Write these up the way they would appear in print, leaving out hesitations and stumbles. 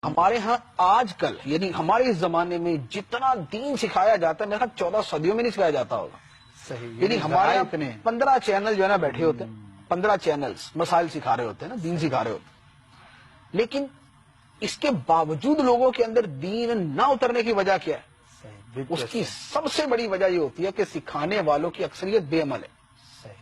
ہمارے ہاں آج کل یعنی ہمارے اس زمانے میں جتنا دین سکھایا جاتا ہے میرے خیال 14 صدیوں میں نہیں سکھایا جاتا ہوگا. صحیح. یعنی ہمارے یہاں 15 چینل جو ہے نا بیٹھے ہوتے ہیں, 15 چینلز مسائل سکھا رہے ہوتے ہیں نا, دین سکھا رہے ہوتے ہیں. لیکن اس کے باوجود لوگوں کے اندر دین نہ اترنے کی وجہ کیا ہے؟ اس کی سب سے بڑی وجہ یہ ہوتی ہے کہ سکھانے والوں کی اکثریت بے عمل ہے.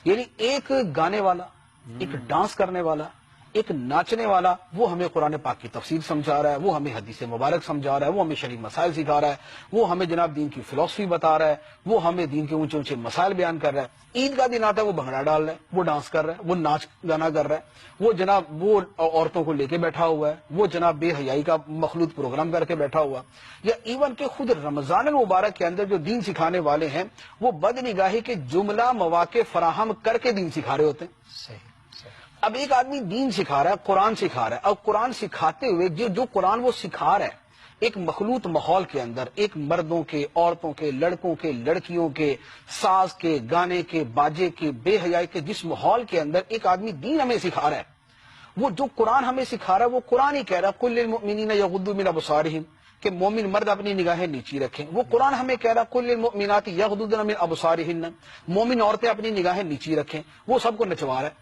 یعنی ایک گانے والا, ایک ڈانس کرنے والا, ایک ناچنے والا, وہ ہمیں قرآن پاک کی تفسیر سمجھا رہا ہے, وہ ہمیں حدیث مبارک سمجھا رہا ہے, وہ ہمیں شرعی مسائل سکھا رہا ہے, وہ ہمیں جناب دین کی فلسفی بتا رہا ہے, وہ ہمیں دین کے اونچے اونچے مسائل بیان کر رہا ہے. عید کا دن آتا ہے وہ بھنگڑا ڈال رہا ہے, وہ ڈانس کر رہا ہے, وہ ناچ گانا کر رہا ہے, وہ جناب وہ عورتوں کو لے کے بیٹھا ہوا ہے, وہ جناب بے حیائی کا مخلوط پروگرام کر کے بیٹھا ہوا, یا ایون کہ خود رمضان المبارک کے اندر جو دین سکھانے والے ہیں وہ بد نگاہی کے جملہ مواقع فراہم کر کے دین سکھا رہے ہوتے ہیں. اب ایک آدمی دین سکھا رہا ہے, قرآن سکھا رہا ہے, اب قرآن سکھاتے ہوئے جو قرآن وہ سکھا رہا ہے ایک مخلوط ماحول کے اندر, ایک مردوں کے, عورتوں کے, لڑکوں کے, لڑکیوں کے, ساز کے, گانے کے, باجے کے, بے حیائی کے جس ماحول کے اندر ایک آدمی دین ہمیں سکھا رہا ہے, وہ جو قرآن ہمیں سکھا رہا ہے وہ قرآن ہی کہہ رہا ہے قل للمؤمنین یغضوا من ابصارہم, کہ مومن مرد اپنی نگاہیں نیچی رکھیں. وہ قرآن ہمیں کہہ رہا ہے قل للمؤمنات یغضضن من ابصارہن, مومن عورتیں اپنی نگاہیں نیچی رکھیں. وہ سب کو نچوا رہا ہے,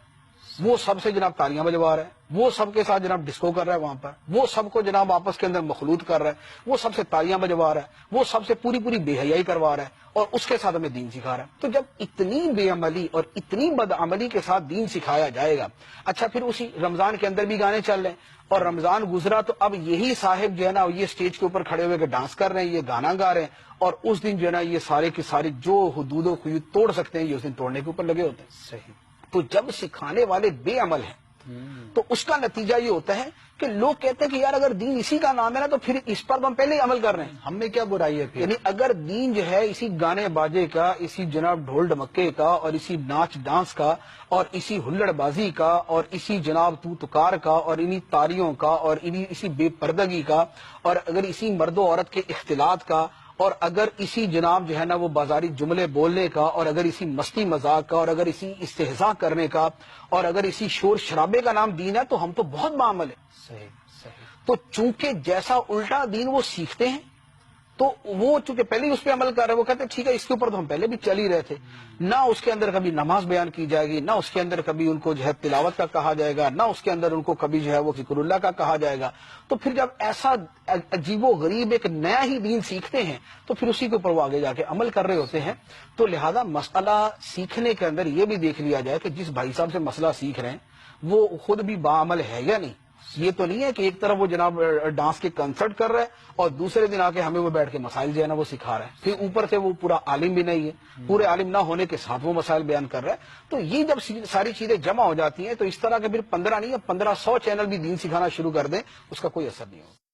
وہ سب سے جناب تالیاں بجوا رہا ہے, وہ سب کے ساتھ جناب ڈسکو کر رہا ہے وہاں پر, وہ سب کو جناب آپس کے اندر مخلوط کر رہا ہے, وہ سب سے تالیاں بجوا رہا ہے, وہ سب سے پوری بے حیائی کروا رہا ہے, اور اس کے ساتھ ہمیں دین سکھا رہا ہے. تو جب اتنی بے عملی اور اتنی بد عملی کے ساتھ دین سکھایا جائے گا, اچھا پھر اسی رمضان کے اندر بھی گانے چل رہے ہیں, اور رمضان گزرا تو اب یہی صاحب جو ہے نا یہ اسٹیج کے اوپر کھڑے ہوئے کہ ڈانس کر رہے ہیں, یہ گانا گا رہے ہیں, اور اس دن جو ہے نا یہ سارے کے سارے جو حدود و قیود توڑ سکتے ہیں یہ اس دن توڑنے کے اوپر لگے ہوتے ہیں. صحیح. تو جب سکھانے والے بے عمل ہیں تو اس کا نتیجہ یہ ہوتا ہے کہ لوگ کہتے ہیں کہ یار اگر دین اسی کا نام ہے نا تو پھر اس پر ہم پہلے ہی عمل کر رہے ہیں, ہم میں کیا برائی ہے؟ یعنی اگر دین جو ہے اسی گانے باجے کا, اسی جناب ڈھول ڈمکے کا, اور اسی ناچ ڈانس کا, اور اسی ہلڑ بازی کا, اور اسی جناب توتکار کا, اور انہی تاریوں کا, اور اسی بے پردگی کا, اور اگر اسی مرد و عورت کے اختلاط کا, اور اگر اسی جناب جو ہے نا وہ بازاری جملے بولنے کا, اور اگر اسی مستی مذاق کا, اور اگر اسی استہزاء کرنے کا, اور اگر اسی شور شرابے کا نام دین ہے تو ہم تو بہت بعمل ہیں. صحیح. صحیح. تو چونکہ جیسا الٹا دین وہ سیکھتے ہیں تو وہ چونکہ پہلے ہی اس پہ عمل کر رہے ہیں, وہ کہتے ہیں ٹھیک ہے اس کے اوپر تو ہم پہلے بھی چل ہی رہے تھے. نہ اس کے اندر کبھی نماز بیان کی جائے گی, نہ اس کے اندر کبھی ان کو جو ہے تلاوت کا کہا جائے گا, نہ اس کے اندر ان کو کبھی جو ہے وہ ذکر اللہ کا کہا جائے گا. تو پھر جب ایسا عجیب و غریب ایک نیا ہی دین سیکھتے ہیں تو پھر اسی کے اوپر وہ آگے جا کے عمل کر رہے ہوتے ہیں. تو لہذا مسئلہ سیکھنے کے اندر یہ بھی دیکھ لیا جائے کہ جس بھائی صاحب سے مسئلہ سیکھ رہے ہیں وہ خود بھی باعمل ہے یا نہیں. یہ تو نہیں ہے کہ ایک طرف وہ جناب ڈانس کے کنسرٹ کر رہا ہے اور دوسرے دن آ کے ہمیں وہ بیٹھ کے مسائل جو ہے نا وہ سکھا رہا ہے, پھر اوپر سے وہ پورا عالم بھی نہیں ہے, پورے عالم نہ ہونے کے ساتھ وہ مسائل بیان کر رہا ہے. تو یہ جب ساری چیزیں جمع ہو جاتی ہیں تو اس طرح کے پھر 15 نہیں 1500 چینل بھی دین سکھانا شروع کر دیں اس کا کوئی اثر نہیں ہوگا.